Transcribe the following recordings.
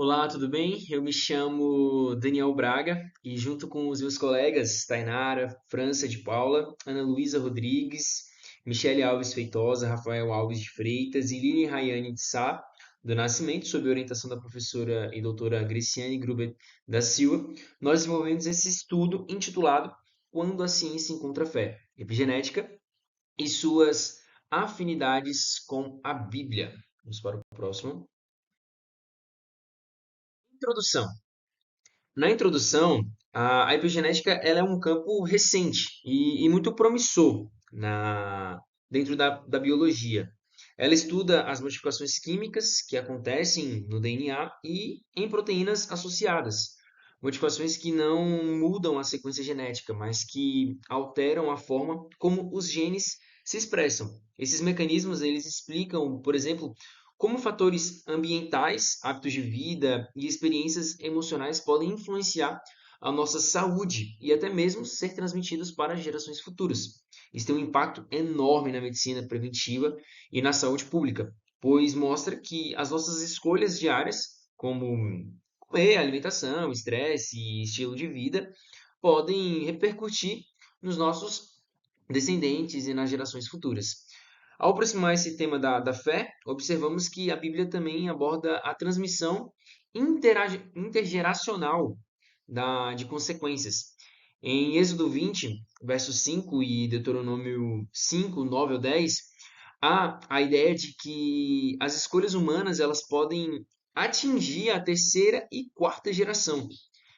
Olá, tudo bem? Eu me chamo Daniel Braga e junto com os meus colegas Tainara, França de Paula, Ana Luísa Rodrigues, Michele Alves Feitosa, Rafael Alves de Freitas e Lilian Rayane de Sá, do Nascimento, sob orientação da professora e doutora Griciane Gruber da Silva, nós desenvolvemos esse estudo intitulado Quando a Ciência Encontra Fé, Epigenética e suas afinidades com a Bíblia. Vamos para o próximo. Introdução. Na introdução, a epigenética ela é um campo recente e muito promissor dentro da biologia. Ela estuda as modificações químicas que acontecem no DNA e em proteínas associadas. Modificações que não mudam a sequência genética, mas que alteram a forma como os genes se expressam. Esses mecanismos eles explicam, por exemplo, como fatores ambientais, hábitos de vida e experiências emocionais podem influenciar a nossa saúde e até mesmo ser transmitidos para gerações futuras. Isso tem um impacto enorme na medicina preventiva e na saúde pública, pois mostra que as nossas escolhas diárias, como comer, alimentação, estresse e estilo de vida, podem repercutir nos nossos descendentes e nas gerações futuras. Ao aproximar esse tema da fé, observamos que a Bíblia também aborda a transmissão intergeracional de consequências. Em Êxodo 20, verso 5 e Deuteronômio 5, 9 ao 10, há a ideia de que as escolhas humanas elas podem atingir a terceira e quarta geração.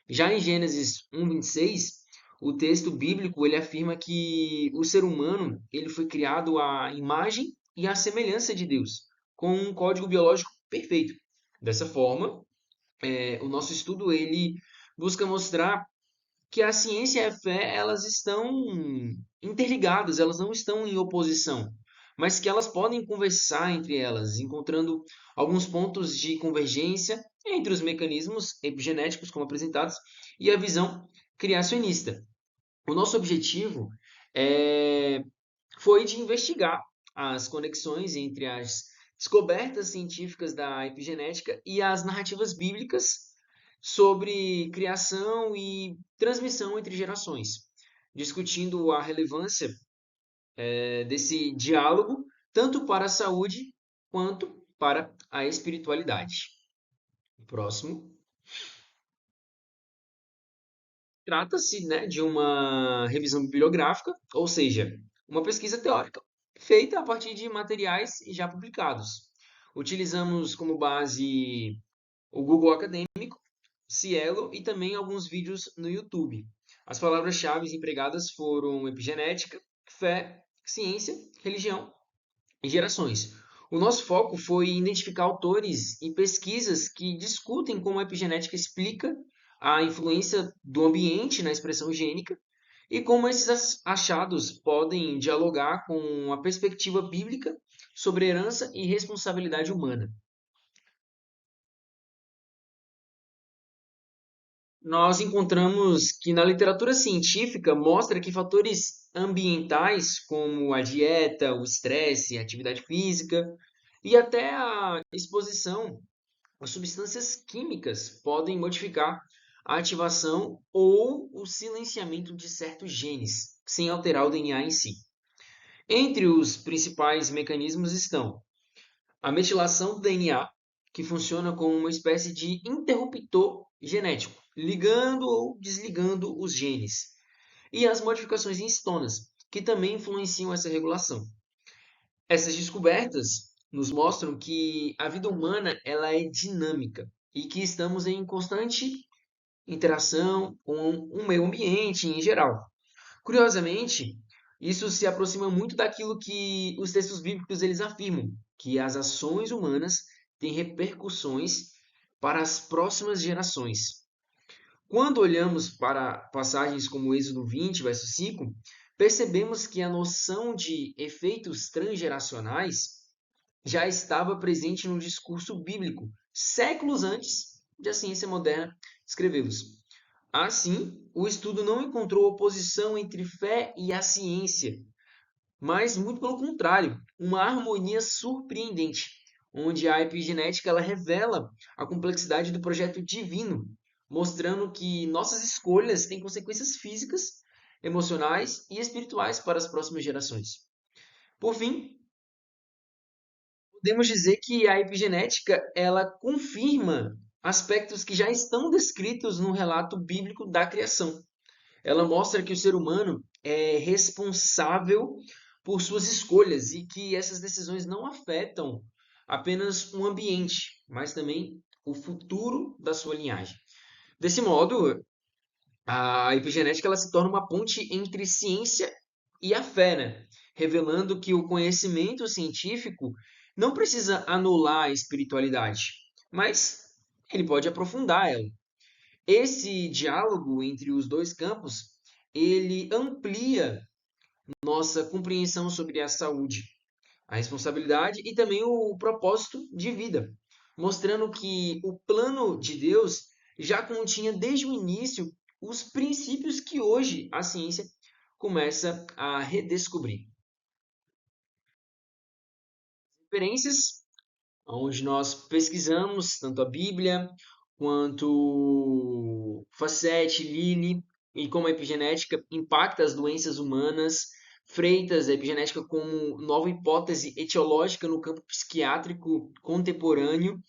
Já em Gênesis 1, 26, o texto bíblico ele afirma que o ser humano ele foi criado à imagem e à semelhança de Deus, com um código biológico perfeito. Dessa forma, o nosso estudo ele busca mostrar que a ciência e a fé elas estão interligadas, elas não estão em oposição, mas que elas podem conversar entre elas, encontrando alguns pontos de convergência entre os mecanismos epigenéticos como apresentados e a visão criacionista. O nosso objetivo é, foi de investigar as conexões entre as descobertas científicas da epigenética e as narrativas bíblicas sobre criação e transmissão entre gerações, discutindo a relevância desse diálogo tanto para a saúde quanto para a espiritualidade. Próximo. Trata-se, né, de uma revisão bibliográfica, ou seja, uma pesquisa teórica feita a partir de materiais já publicados. Utilizamos como base o Google Acadêmico, Cielo e também alguns vídeos no YouTube. As palavras-chave empregadas foram epigenética, fé, ciência, religião e gerações. O nosso foco foi identificar autores e pesquisas que discutem como a epigenética explica a influência do ambiente na expressão gênica e como esses achados podem dialogar com a perspectiva bíblica sobre herança e responsabilidade humana. Nós encontramos que na literatura científica mostra que fatores ambientais, como a dieta, o estresse, a atividade física e até a exposição a substâncias químicas, podem modificar a ativação ou o silenciamento de certos genes, sem alterar o DNA em si. Entre os principais mecanismos estão a metilação do DNA, que funciona como uma espécie de interruptor genético, ligando ou desligando os genes, e as modificações em histonas, que também influenciam essa regulação. Essas descobertas nos mostram que a vida humana ela é dinâmica e que estamos em constante interação com o meio ambiente em geral. Curiosamente, isso se aproxima muito daquilo que os textos bíblicos eles afirmam, que as ações humanas têm repercussões para as próximas gerações. Quando olhamos para passagens como Êxodo 20, verso 5, percebemos que a noção de efeitos transgeracionais já estava presente no discurso bíblico, séculos antes de a ciência moderna escrevê-los. Assim, o estudo não encontrou oposição entre fé e a ciência, mas muito pelo contrário, uma harmonia surpreendente. onde a epigenética ela revela a complexidade do projeto divino, mostrando que nossas escolhas têm consequências físicas, emocionais e espirituais para as próximas gerações. Por fim, podemos dizer que a epigenética ela confirma aspectos que já estão descritos no relato bíblico da criação. Ela mostra que o ser humano é responsável por suas escolhas e que essas decisões não afetam apenas o ambiente, mas também o futuro da sua linhagem. Desse modo, a epigenética ela se torna uma ponte entre ciência e a fé, né? Revelando que o conhecimento científico não precisa anular a espiritualidade, mas ele pode aprofundar ela. Esse diálogo entre os dois campos, ele amplia nossa compreensão sobre a saúde, a responsabilidade e também o propósito de vida, mostrando que o plano de Deus já continha desde o início os princípios que hoje a ciência começa a redescobrir. Referências onde nós pesquisamos tanto a Bíblia quanto Facete, Lilly e como a epigenética impacta as doenças humanas, Freitas, a epigenética como nova hipótese etiológica no campo psiquiátrico contemporâneo,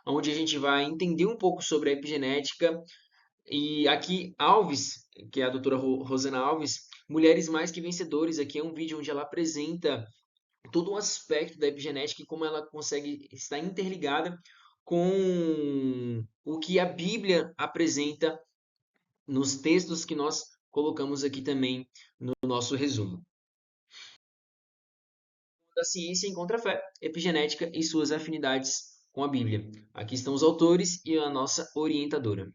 onde a gente vai entender um pouco sobre a epigenética. E aqui, Alves, que é a doutora Rosana Alves, Mulheres Mais que Vencedores, aqui é um vídeo onde ela apresenta todo um aspecto da epigenética e como ela consegue estar interligada com o que a Bíblia apresenta nos textos que nós colocamos aqui também no nosso resumo. Da ciência encontra a fé, epigenética e suas afinidades com a Bíblia. Aqui estão os autores e a nossa orientadora.